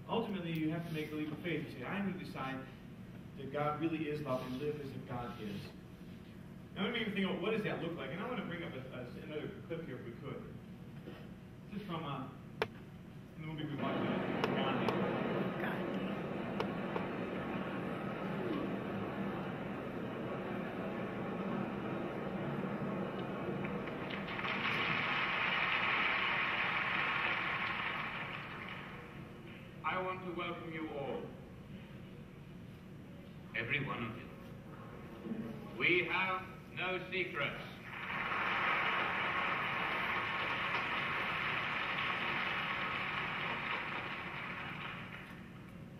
ultimately you have to make the leap of faith. You say, I need to decide that God really is love and live as if God is. Now let me even think about what does that look like. And I want to bring up another clip here if we could. This is from the movie we watched, Gandhi. I want to welcome you all, every one of you. We have no secrets.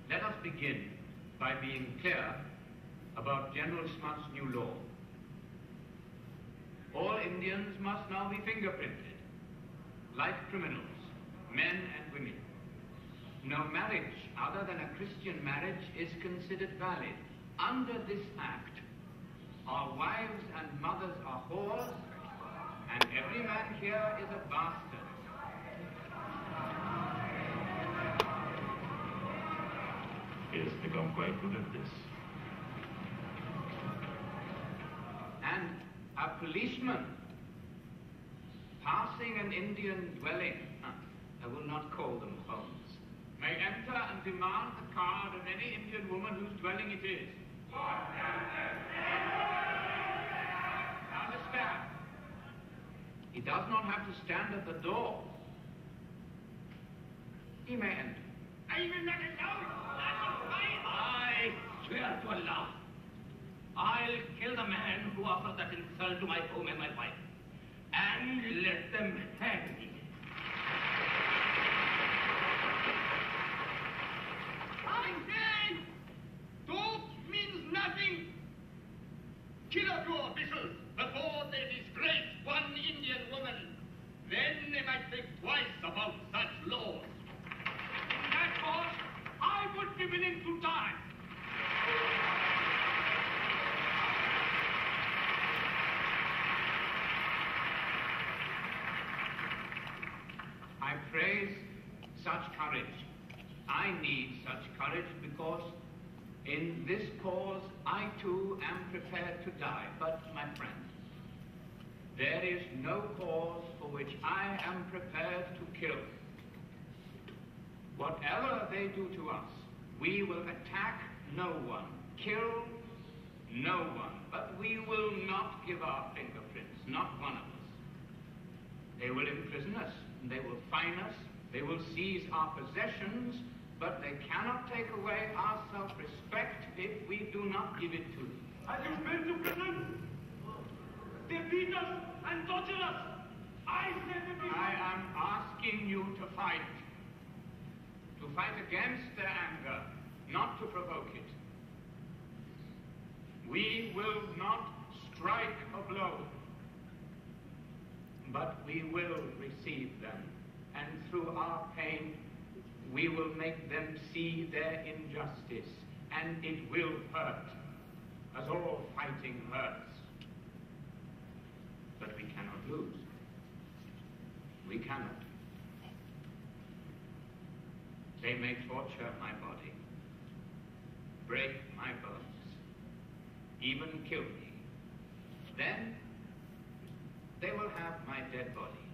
Let us begin by being clear about General Smuts' new law. All Indians must now be fingerprinted, like criminals, men and women. No marriage other than a Christian marriage is considered valid. Under this act, our wives and mothers are whores, and every man here is a bastard. He has become quite good at this. And a policeman passing an Indian dwelling, I will not call them homes, may enter and demand the card of any Indian woman whose dwelling it is. Understand? He does not have to stand at the door. He may enter. I will not allow it. I swear to Allah, I'll kill the man who offered that insult to my home and my wife, and let them hang me. I say, talk means nothing. Kill up your officials before they disgrace one Indian woman. Then they might think twice about such laws. In that cause, I would be willing to die. I praise such courage. I need such courage because in this cause I too am prepared to die. But, my friend, there is no cause for which I am prepared to kill. Whatever they do to us, we will attack no one, kill no one, but we will not give our fingerprints, not one of us. They will imprison us, and they will fine us, they will seize our possessions, but they cannot take away our self-respect if we do not give it to them. Have you been to prison? They beat us and torture us. I said to be... I am asking you to fight. To fight against their anger, not to provoke it. We will not strike a blow, but we will receive them, and through our pain, we will make them see their injustice, and it will hurt, as all fighting hurts. But we cannot lose. We cannot. They may torture my body, break my bones, even kill me. Then they will have my dead body,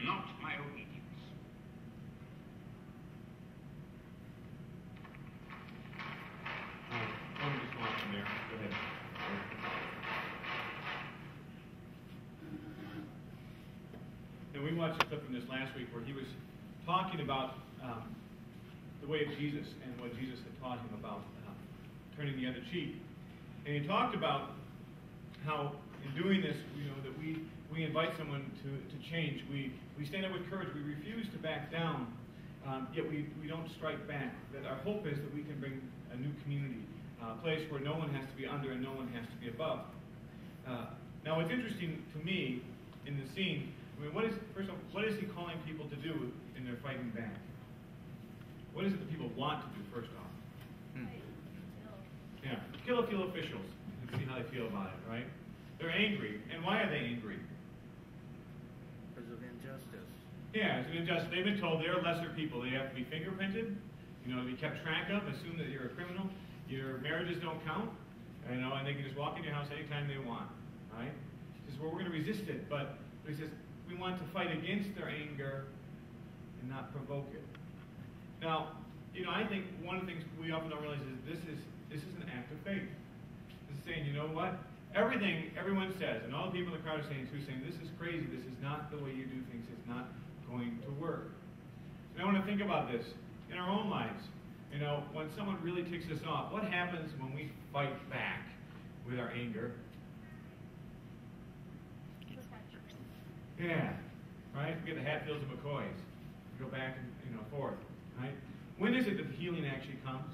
not my obedience. Let me just watch from there. Go ahead. And we watched a clip from this last week where he was talking about the way of Jesus and what Jesus had taught him about turning the other cheek. And he talked about how in doing this, that we invite someone to change. We stand up with courage. We refuse to back down, yet we don't strike back. That our hope is that we can bring a new community, a place where no one has to be under and no one has to be above. Now, what's interesting to me in the scene, what is he calling people to do in their fighting back? What is it that people want to do, first off? Yeah, kill a few officials and see how they feel about it, right? They're angry. And why are they angry? Because of injustice. Yeah, it's an injustice. They've been told they're lesser people. They have to be fingerprinted, to be kept track of, assume that you're a criminal. Your marriages don't count, and they can just walk in your house anytime they want, right? He says, well, we're going to resist it, but he says, we want to fight against their anger and not provoke it. Now, I think one of the things we often don't realize is this is an act of faith. This is saying, you know what? Everything everyone says, and all the people in the crowd are saying too, saying, this is crazy, this is not the way you do things, it's not going to work. And I want to think about this in our own lives. When someone really ticks us off, what happens when we fight back with our anger? Yeah, right? We get the Hatfields and McCoys. We go back and forth, right? When is it that the healing actually comes?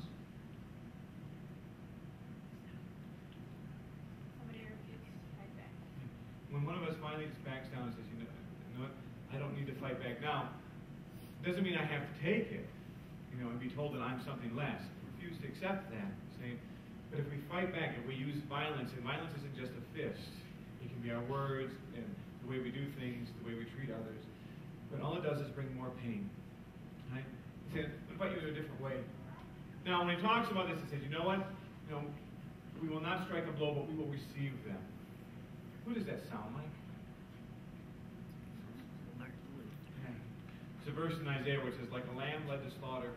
Somebody refuses to fight back. When one of us finally just backs down and says, you know what? I don't need to fight back. Now, doesn't mean I have to take it, and be told that I'm something less. I refuse to accept that. Saying, but if we fight back, if we use violence, and violence isn't just a fist. It can be our words and the way we do things, the way we treat others. But all it does is bring more pain. Right? He said, what about you in a different way? Now, when he talks about this, he says, you know what? We will not strike a blow, but we will receive them. Who does that sound like? There's a verse in Isaiah where it says, like a lamb led to slaughter,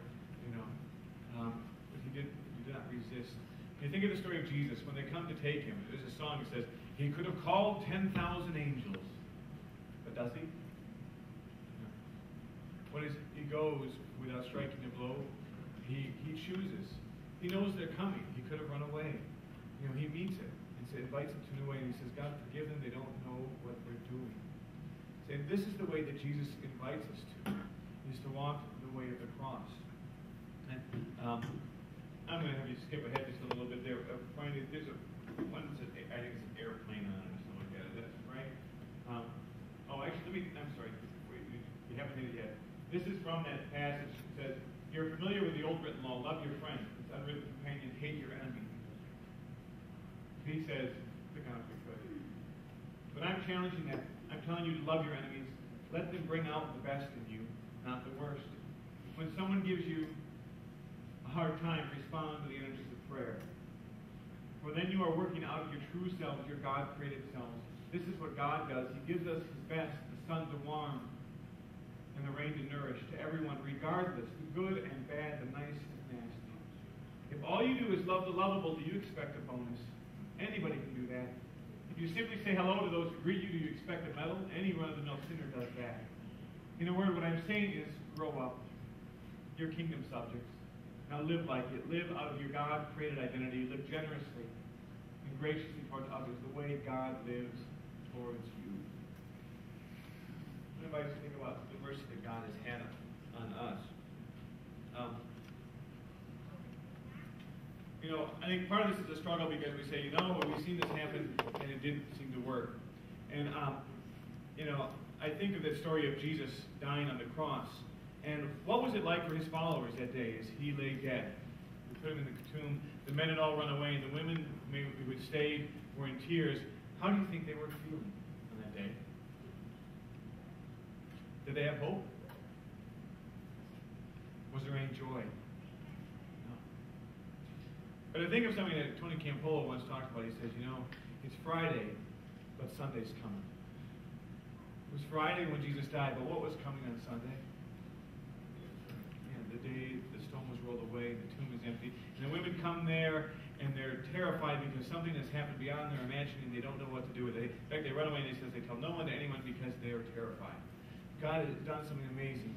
but he did not resist. When you think of the story of Jesus, when they come to take him, there's a song that says, he could have called 10,000 angels, but does he? No. When he goes without striking a blow, he chooses. He knows they're coming. He could have run away. He meets it and invites them to a new way, and he says, God, forgive them. They don't know what they're doing. And this is the way that Jesus invites us to, is to walk the way of the cross. And I'm going to have you skip ahead just a little bit there. There's one that says, I think it's an airplane on it or something like that. Is that right? Actually, I'm sorry. We haven't hit it yet. This is from that passage that says, you're familiar with the old written law, love your friend. It's unwritten companion, hate your enemy. He says, click on it if you could. But I'm challenging that. I'm telling you to love your enemies. Let them bring out the best in you, not the worst. When someone gives you a hard time, respond to the energies of prayer. For then you are working out of your true selves, your God-created selves. This is what God does. He gives us His best, the sun to warm and the rain to nourish, to everyone, regardless, the good and bad, the nice and nasty. If all you do is love the lovable, do you expect a bonus? Anybody can do that. If you simply say hello to those who greet you, do you expect a medal? Any run-of-the-mill sinner does that. In a word, what I'm saying is, grow up. You're kingdom subjects. Now live like it. Live out of your God-created identity. Live generously and graciously towards others, the way God lives towards you. I invite you to think about the mercy that God has had on us. I think part of this is a struggle because we say, we've seen this happen and it didn't seem to work. And, I think of the story of Jesus dying on the cross. And what was it like for his followers that day as he lay dead? We put him in the tomb. The men had all run away, and the women who had stayed were in tears. How do you think they were feeling on that day? Did they have hope? Was there any joy? No. But I think of something that Tony Campolo once talked about. He says, it's Friday, but Sunday's coming. It was Friday when Jesus died, but what was coming on Sunday? The day the stone was rolled away, the tomb is empty. And the women come there, and they're terrified because something has happened beyond their imagining. They don't know what to do with it. In fact, they run away, and they tell no one to anyone because they are terrified. God has done something amazing.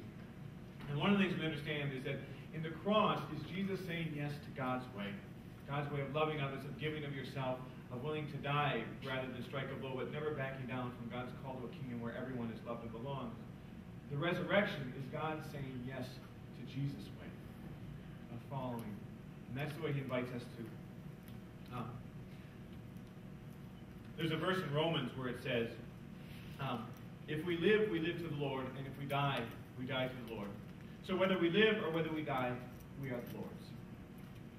And one of the things we understand is that in the cross is Jesus saying yes to God's way of loving others, of giving of yourself, of willing to die rather than strike a blow, but never backing down from God's call to a kingdom where everyone is loved and belongs. The resurrection is God saying yes to Jesus' way of following. And that's the way he invites us to. There's a verse in Romans where it says, if we live to the Lord, and if we die to the Lord. So whether we live or whether we die, we are the Lord's.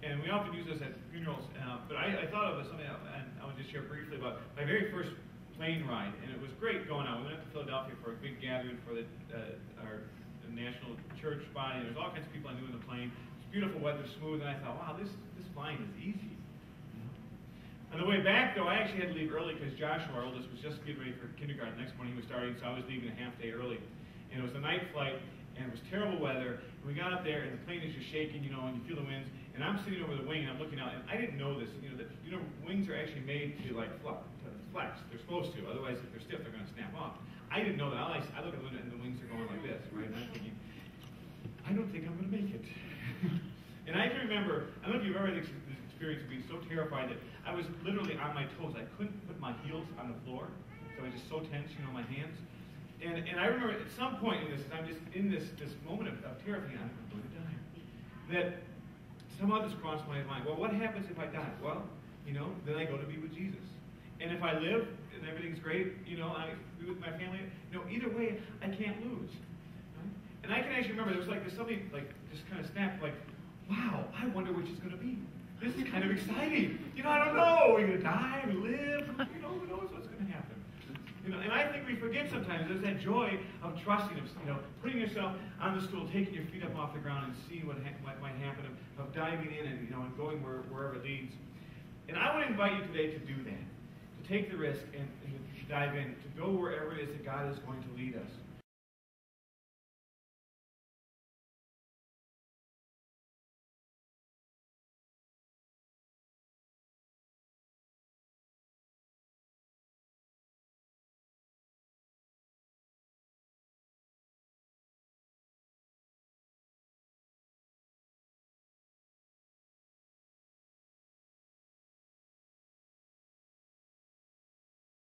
And we often use this at funerals, but I thought of something, and I want to just share briefly about my very first plane ride, and it was great going out. We went to Philadelphia for a big gathering for our national church body, and there was all kinds of people I knew in the plane. It was beautiful weather, smooth, and I thought, wow, this flying is easy. On the way back, though, I actually had to leave early because Joshua, our oldest, was just getting ready for kindergarten. The next morning he was starting, so I was leaving a half day early. And it was a night flight, and it was terrible weather. And we got up there, and the plane is just shaking, and you feel the winds. And I'm sitting over the wing, and I'm looking out, and I didn't know this, that wings are actually made to flex. They're supposed to. Otherwise, if they're stiff, they're going to snap off. I didn't know that. I look at the window, and the wings are going like this, right? And I'm thinking, I don't think I'm going to make it. And I can remember, I don't know if you've ever had this experience of being so terrified that I was literally on my toes. I couldn't put my heels on the floor, so I was just so tense, my hands. And I remember at some point in this, I'm just in this moment of terror, thinking, I'm going to die. That somehow this crossed my mind. Well, what happens if I die? Well, then I go to be with Jesus. And if I live and everything's great, I be with my family. Either way, I can't lose. Right? And I can actually remember there was there's something just kind of snapped, wow, I wonder which is going to be. This is kind of exciting. I don't know. Are we going to die? Are we live? Who knows what's going to happen? And I think we forget sometimes there's that joy of trusting, of putting yourself on the stool, taking your feet up off the ground and seeing what might happen, of diving in and going wherever it leads. And I want to invite you today to do that, to take the risk and to dive in, to go wherever it is that God is going to lead us.